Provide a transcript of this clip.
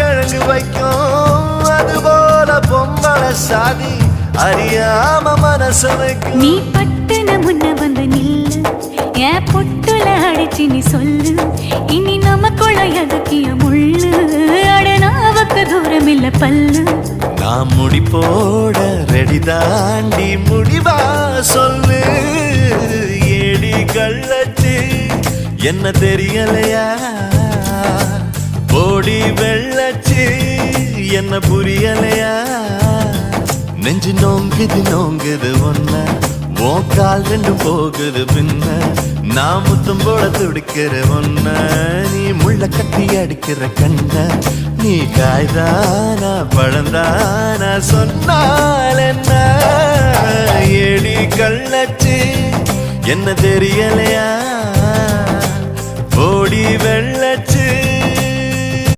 கிழங்கு வைக்கும் அதுபோல பொம்பளை சாதி அறியாம மனச வைக்கும். நீ பட்டுன முன்ன வந்து நில்லு என் பொட்டுல அடிச்சு நீ சொல்லு இனி நமக்குள்ள எதுக்கிய முள்ளு அடனாவுக்கு தூரம் இல்ல பல்லு. நான் முடி போட ரெடி தாண்டி முடிவா சொல்லு ஏடி கள்ளச்சு என்ன தெரியலையா போடி வெள்ளச்சு என்ன புரியலையா நெஞ்சு நோங்குது நோங்குது ஒன்ன உன் கால் ரெண்டும் போகுது பின்ன நான் முத்தம் போட துடிக்கிற ஒன்ன நீ முள்ள கட்டி அடிக்கிற கண்ண நீ காய்தானா பழந்தானா சொன்னால் என்ன ஏடி கள்ளச்சு என்ன தெரியலையா போடி வெள்ளச்சு